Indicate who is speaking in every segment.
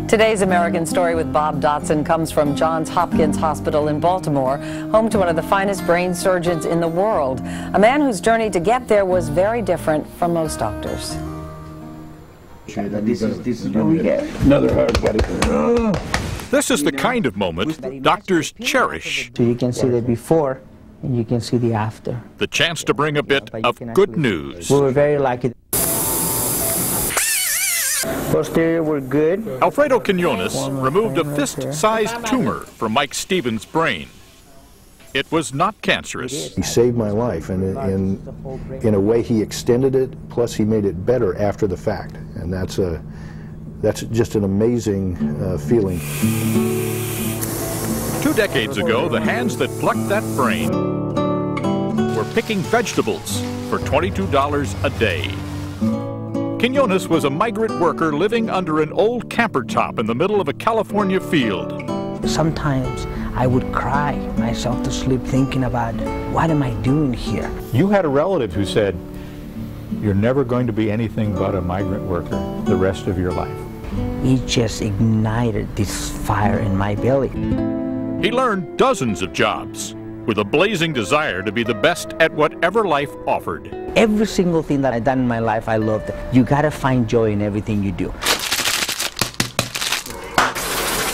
Speaker 1: Today's American Story with Bob Dotson comes from Johns Hopkins Hospital in Baltimore, home to one of the finest brain surgeons in the world. A man whose journey to get there was very different from most doctors.
Speaker 2: This is what we get. Another hard body.
Speaker 3: This is the kind of moment doctors cherish.
Speaker 4: So you can see the before and you can see the after.
Speaker 3: The chance to bring a bit of good news.
Speaker 4: We were very lucky. Posterior were good.
Speaker 3: Alfredo Quinones removed a fist-sized tumor from Mike Stevens' brain. It was not cancerous.
Speaker 5: He saved my life, and in a way he extended it, plus he made it better after the fact. And that's just an amazing feeling.
Speaker 3: 2 decades ago, the hands that plucked that brain were picking vegetables for $22 a day. Quinones was a migrant worker living under an old camper top in the middle of a California field.
Speaker 4: Sometimes I would cry myself to sleep thinking about, what am I doing here?
Speaker 6: You had a relative who said, you're never going to be anything but a migrant worker the rest of your life.
Speaker 4: It just ignited this fire in my belly.
Speaker 3: He learned dozens of jobs with a blazing desire to be the best at whatever life offered.
Speaker 4: Every single thing that I've done in my life, I loved it. You gotta find joy in everything you do.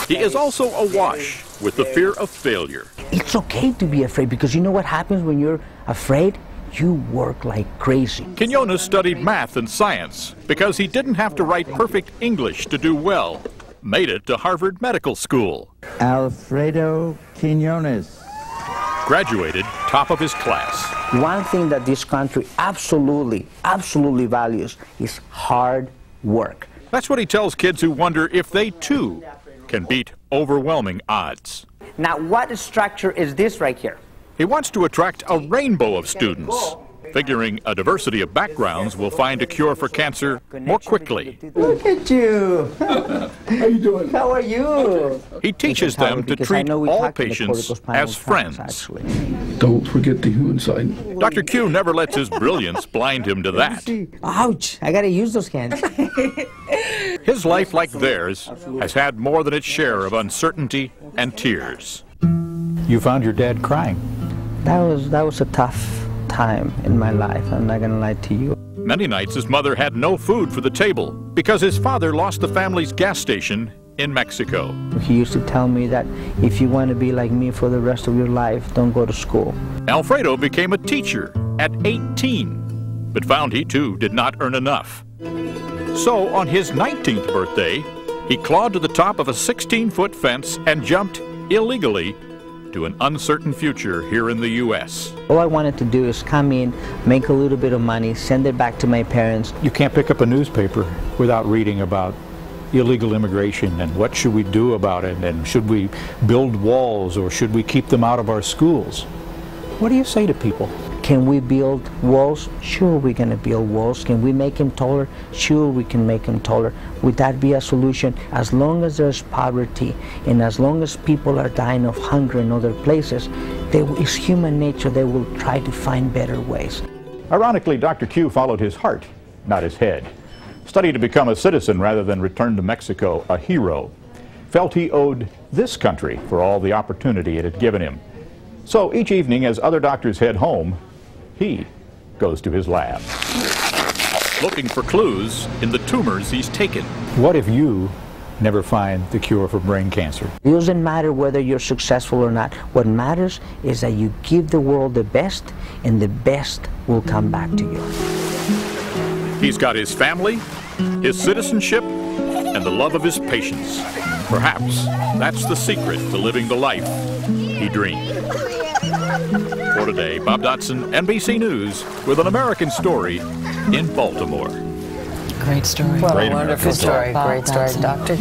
Speaker 3: He is also awash with the fear of failure.
Speaker 4: It's okay to be afraid, because you know what happens when you're afraid? You work like crazy.
Speaker 3: Quinones studied math and science because he didn't have to write perfect English to do well. Made it to Harvard Medical School.
Speaker 2: Alfredo Quinones.
Speaker 3: Graduated top of his class.
Speaker 4: One thing that this country absolutely values is hard work.
Speaker 3: That's what he tells kids who wonder if they too can beat overwhelming odds.
Speaker 4: Now, what structure is this right here?
Speaker 3: He wants to attract a rainbow of students, figuring a diversity of backgrounds will find a cure for cancer more quickly.
Speaker 4: Look at you. How
Speaker 2: you doing?
Speaker 4: How are you?
Speaker 3: He teaches them to treat all patients as friends.
Speaker 2: Don't forget the human side.
Speaker 3: Dr. Q never lets his brilliance blind him to that.
Speaker 4: Ouch, I gotta use those hands.
Speaker 3: His life, like theirs, has had more than its share of uncertainty and tears.
Speaker 6: You found your dad crying.
Speaker 4: That was a tough time in my life, I'm not gonna lie to you.
Speaker 3: Many nights his mother had no food for the table because his father lost the family's gas station in Mexico.
Speaker 4: He used to tell me that if you want to be like me for the rest of your life, don't go to school.
Speaker 3: Alfredo became a teacher at 18, but found he too did not earn enough. So on his 19th birthday, he clawed to the top of a 16-foot fence and jumped illegally to an uncertain future here in the U.S.
Speaker 4: All I wanted to do is come in, make a little bit of money, send it back to my parents.
Speaker 6: You can't pick up a newspaper without reading about illegal immigration and what should we do about it, and should we build walls or should we keep them out of our schools? What do you say to people?
Speaker 4: Can we build walls? Sure, we're going to build walls. Can we make them taller? Sure, we can make them taller. Would that be a solution? As long as there's poverty and as long as people are dying of hunger in other places, it's human nature. They will try to find better ways.
Speaker 6: Ironically, Dr. Q followed his heart, not his head. Studied to become a citizen rather than return to Mexico a hero. Felt he owed this country for all the opportunity it had given him. So each evening as other doctors head home, he goes to his lab.
Speaker 3: Looking for clues in the tumors he's taken.
Speaker 6: What if you never find the cure for brain cancer?
Speaker 4: It doesn't matter whether you're successful or not. What matters is that you give the world the best, and the best will come back to you.
Speaker 3: He's got his family, his citizenship, and the love of his patients. Perhaps that's the secret to living the life he dreamed. For today, Bob Dotson, NBC News, with an American Story in Baltimore.
Speaker 1: Great story. What a wonderful story. Great story, Dr.